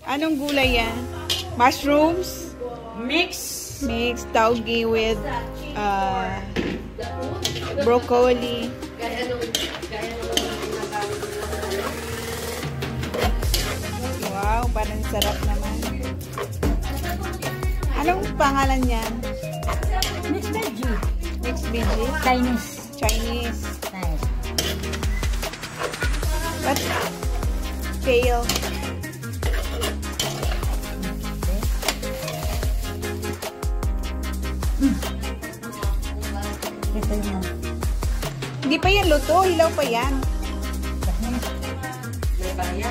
Anong gulay yan? Mushrooms? Mix. Mix tauge with broccoli. Wow, parang sarap naman. Anong pangalan yan? Mixed veggie. Mixed veggie? Chinese. Chinese. Nice. What's kale? Ito yan. Hindi pa yan luto, hilaw pa yan.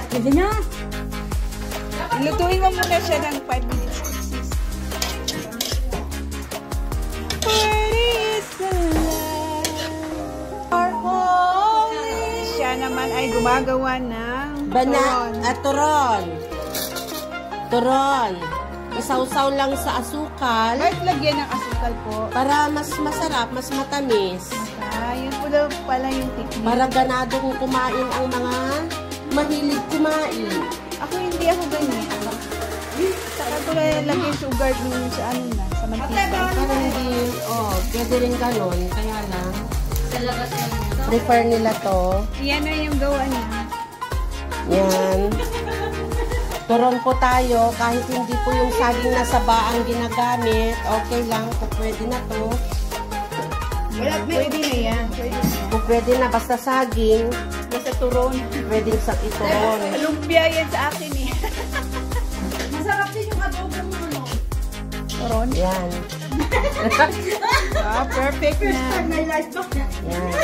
Pwede na. Lutuin mo muna siya ng 5 minutes. What is the love? Siya naman ay gumagawa ng turon. Turon. Isawsaw lang sa asukal. Bakit lagyan ng asukal po? Para mas masarap, mas matamis. Yun po daw pala yung technique. Para ganado kong kumain ang mga mahilig kumain. Ako hindi ako ganyan. Saka ko lagyan sugar dun sa ano na, sa mantika. Pero hindi, pwede rin ganon. Kaya lang, prefer nila to. Yan na yung gawa niya. Yan. Turon po tayo, kahit hindi po yung saging na saba ang ginagamit, okay lang, kung pwede na to. Pwede na yan. Kung pwede na, basta saging, Basta turon. pwede sa ituron. Lumpia yan sa akin eh. Masarap din yung adobo mo, ano? Turon? Yan. Perfect na. Nai-light ko. Yan.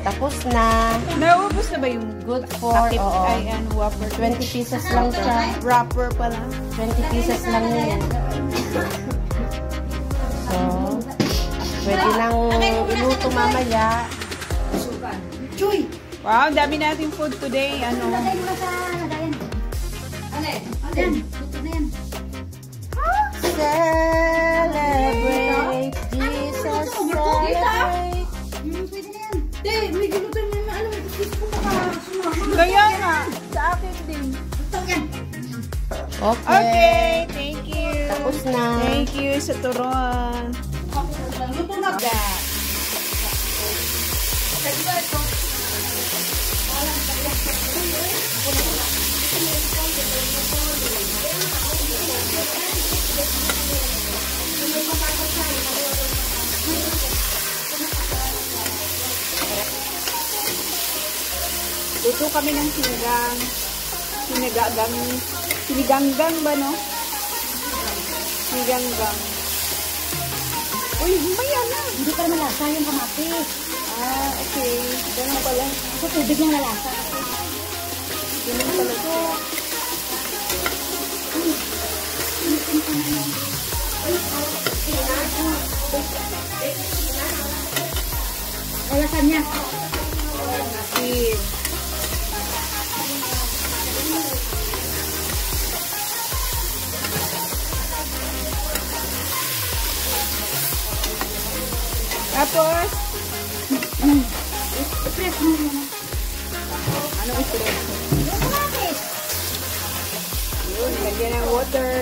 Tapos na. Naubos na ba yung Good for, takip? oo. Ay, whopper. 20 pieces lang siya. Wrapper pala. 20 pieces lang yun. So, pwede nang iluto mamaya. Chuy! Wow, dami nating food today. Ano? Lagay mo na sa lagayan. Alin? Alin? Luto na yan. Celebrate, Jesus, celebrate. Pwede na yan. Hindi, may giluto na yan. Alam mo, gusto ko makasumama. Kaya nga, sa akin din. Gusto yan. Okay, thank you. Tapos na. Thank you sa turon. Luto na. Luto kami ng sinigang. Siniganggang ba, no? Siniganggang. Uy, maya na. Hindi pa naman lasa yung kamatis. Okay. Ganun pala. Sa tubig yung lalasa. Ganun pala ito. Lalasan niya. Sweet. Tapos, Press mo muna. anong i-press? Yung kamatis. Yun, lagyan ng water.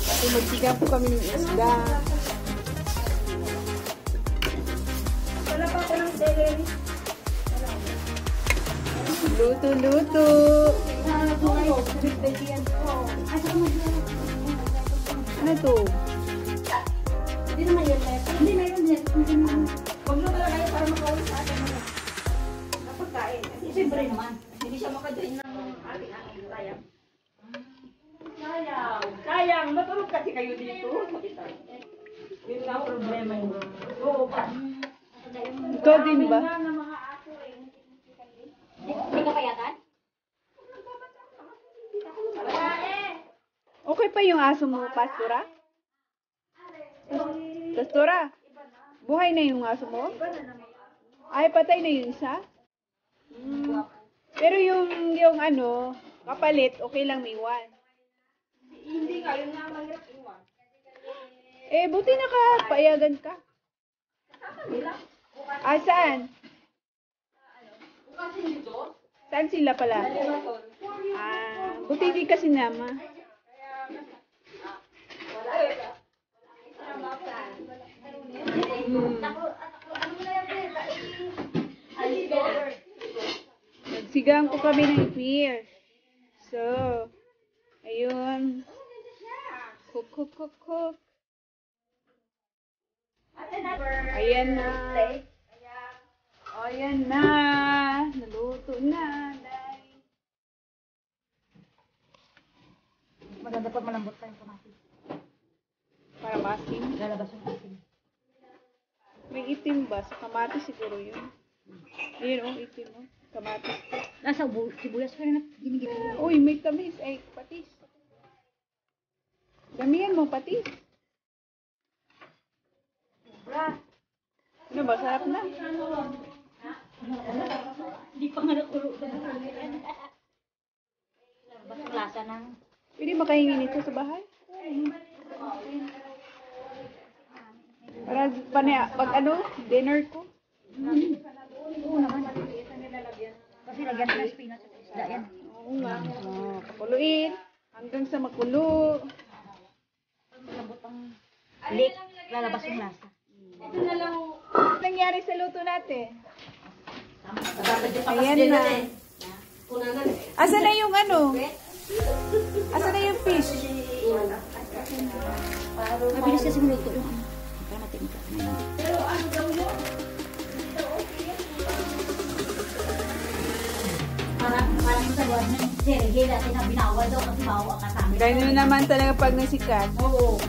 Kasi magsiga po kami ng isda. Wala pa ako ng celery. Luto-luto. Ano to? Hindi naman yan. Hindi na yun. Huwag na talaga yun para makawin sa atin. Napagkain. Kasi siyempre naman. Hindi siya makajoin ng ating sayang. Sayang. Matulog kasi kayo dito. Yun nga ang problema yun. Oo pa. Ikaw din ba? Hindi ka payatan? Okay pa yung aso mo, Pastora? Pastora? Buhay na yung aso mo? Ay, patay na yung isa? Pero yung ano, kapalit, okay lang may iwan. Hindi ka. Yun nga ang mahirap iwan. Buti nakapayagan ka. Saan? Saan sila pala? Buti di kasi nama. Sisigahan ko kami ng fish. So, ayun. Cook, cook, cook, cook. Ayan na. Ayan na. Naluto na. Day. Maganda pag malambot pa yung kamatis. Para masin. Lalabas yung asin. May itim ba? Sa kamatis siguro yun. Ayun oh, itim oh. Kamatis. Nasa sibuyas pa rin na ginigit. Uy, may tamis. Ay, patis. Damihan mo, patis. Ano ba? Sarap na. Hindi pa nga nakulo. Basta lasa ng... Pwede makahingi nito sa bahay? Para pag ano, dinner ko. Oo naman. Kasi lagyan ng spinach at isda yan. Oo nga. Pakuluin. Hanggang sa makulo. Malambot ang lik. Lalabas yung lasa. Ano nangyari sa luto natin? Ayan na. Asa na yung ano? Asa na yung fish? Mabilis kasi maluto yung ano. Para matingka. Parang sa luwan ng serge dati na binawal daw kasi bawa ka sa amin. Ganyan naman talaga pag nasikat. Oo.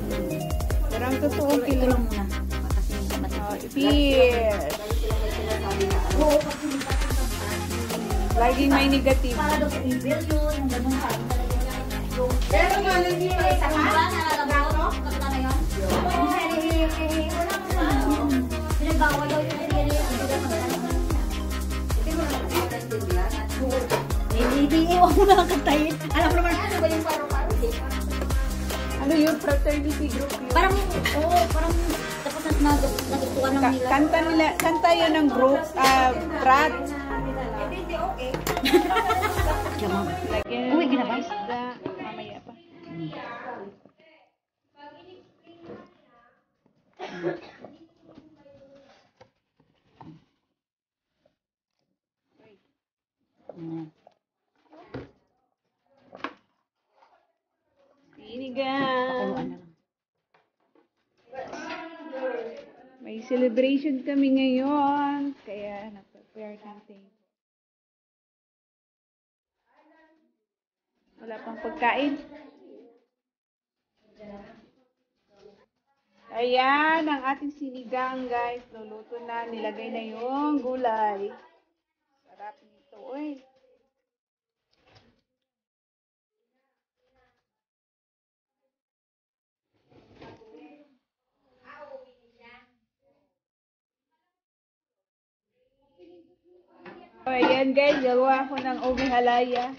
Pero ang totoo Ito kilo. lang muna. Kasi Fish. oo, kasi Laging may negative. para daw sa evil yun. Yung ganun sabi talaga yung... Pero nga, hindi pa isa ka? Nalalabaw, no? Kapita na yun? Yung serge, wala mo sa pinagbawal daw yung serge. Hindi, iwan mo na lang kantayin. Alam mo naman, ano ba yung paro-paro? Ano yung fraternity group yun? Parang, oo, parang tapos nagustuhan ng nila. Kanta yun ng group, frat. Hindi, okay. Lagyan Uy, ng ginaba? mga isda. Mamaya pa. Sinigang. May celebration kami ngayon. Kaya nag-prepare ng table. Wala pang pagkain. Ayan, ang ating sinigang, guys. Luluto na. Nilagay na yung gulay. Sarap nito, uy. Ayan, guys. Gawa ko ng ubi halaya.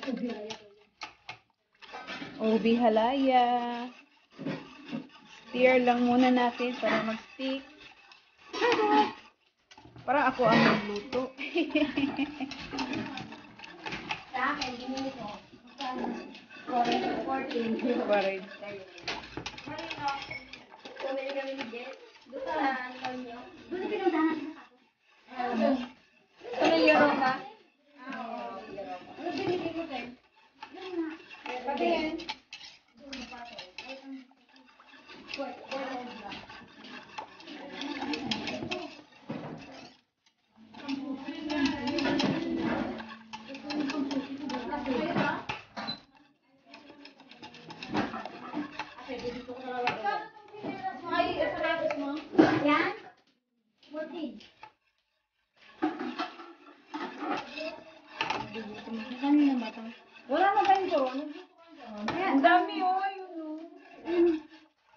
Ubi halaya. Stir lang muna natin para mag-stick. Parang ako ang magluto. Sa akin, ginili ko. 14. Parang. Kumili kami ni Jess. Doon sa ano nyo. Doon na pinuntahan natin ako. Ano yung Europa? Ano binili mo tayo? Yun na. Pati yan. Yan? 14. Kanina ba ito? Wala na ba ito? Ang dami, oh. Yun, oh.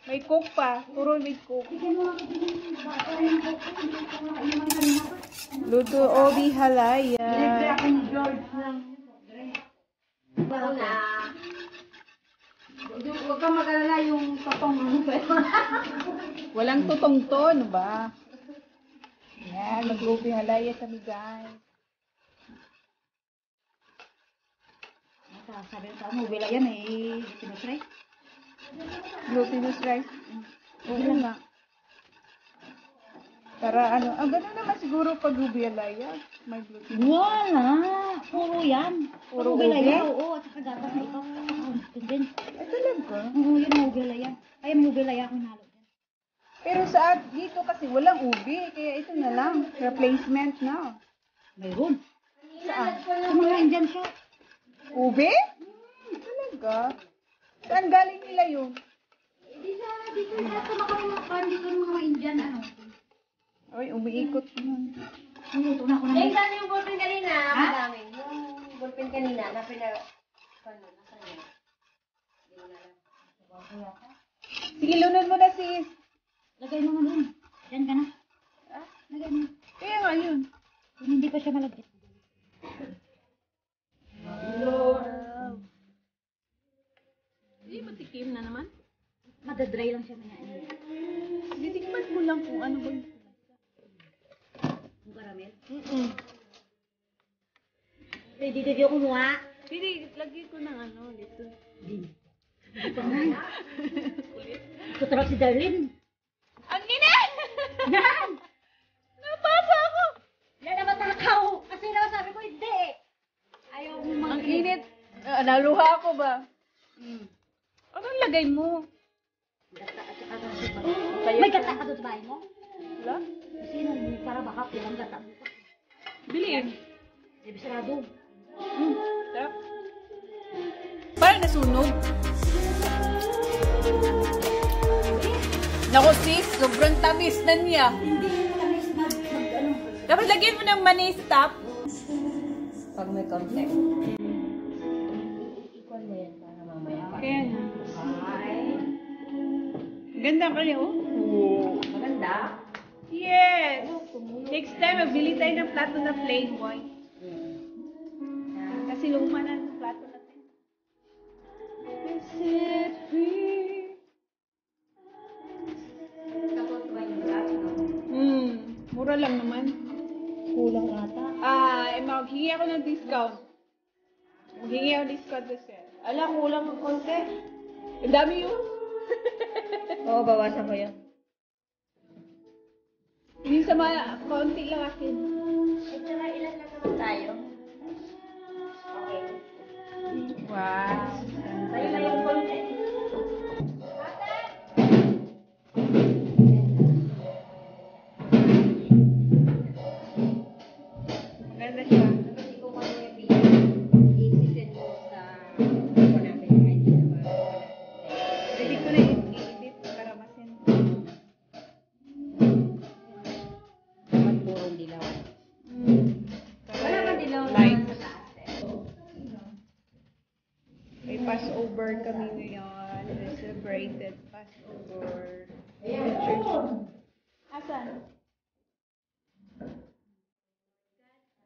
May cook pa. Puro may cook. Luto obi halaya. Huwag kang mag-alala yung totong ano ba? Walang tutong to, ano ba? Yan, mag-obi halaya kami, guys. Sabi ko sa ano, wala yan eh. Pinusray. Glutinous rice. Oo nga. Para ano, gano'n naman siguro pag ubialaya. May gluten. Wala. Puro yan. Puro Puro bilaya, ube? oo. At saka gatas na ito. Din. Ay, talaga? Oo, yun ang bilaya. Kaya may bilaya akong nalo dyan. Pero sa dito kasi walang ubi, kaya ito na lang. Replacement na. Mayroon. Saan? Sa mga Indian shop. Ube? Talaga? Saan galing nila yun? Dito sa makapamakan, dito ng mga Indian, ano. Ay, umiikot yun. Luto na ako ng Eh, saan yung ballpen kanina? Ha? Madami. Yung ballpen kanina, na ano, nasa niya? Sige, lunan mo na sis. Lagay mo nga dun. Diyan ka na. Lagay mo. Kaya nga yun. Kung hindi pa siya malagkit. Hindi, matikim na naman. Madadry lang siya maya. Titikman mo lang kung ano ba yung Yung caramel. Eh, dito di ako kumuha. Hindi, lagi ko ng ano, dito. Hindi pa nga. Ito talaga si Darlene. Ang ina! Yan! Napasa ako! Yan naman takaw. Kasi naman sabi ko, hindi. Ayaw mo Ang init. Naluha ako ba? Anong lagay mo? Gata at saka gata. Kaya May gata ka doon sa bahay mo? Wala? Kasi para baka kulang gata mo. Bilhin. Sabi sarado. Sarap. Parang nasunog. Naku sis, sobrang tamis na niya. Hindi mo kami ano. Dapat lagyan mo ng manis top. Pag may contact. Equal na yan para mamaya pa. Kaya na. Ay, Ganda kaya oh. maganda. Yes! Next time, magbili tayo ng plato na plain white. Kasi luma na ng plato natin. Set free. Tapos ba yung black, no? Mura lang naman. Kulang ata. Maghingi ako ng discount. Maghingi ako ng discount sa set. Ala, kulang ng konti. Ang dami yun. Oo, bawasan ko yun. Hindi sa mga konti lang akin. Eh, tsaka ilan lang naman tayo? Okay. Wow. Tayo na yung konti. Maganda siya. Kasi kung ano yung video, i-send mo sa ako namin. Kahit sa mga Pwede ko na i-edit para masin. dapat purong dilaw. Wala man dilaw na Light. sa taas eh. May Passover kami ngayon. We celebrated Passover. Asan?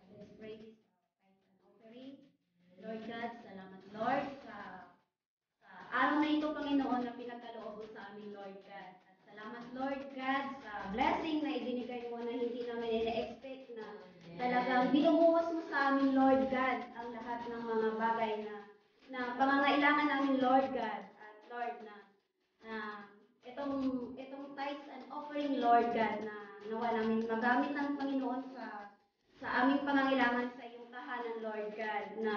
Let's pray this offering. Lord God, salamat Lord sa araw na ito, Panginoon, na pinagkaloob mo sa amin, Lord God. At salamat, Lord God, sa blessing na ibinigay mo na hindi namin ina-expect na talagang binubuhos mo sa amin, Lord God, ang lahat ng mga bagay na pangangailangan namin, Lord God. At Lord, na itong tithes and offering, Lord God, na nawa namin magamit ng Panginoon sa aming pangangailangan sa iyong tahanan, Lord God, na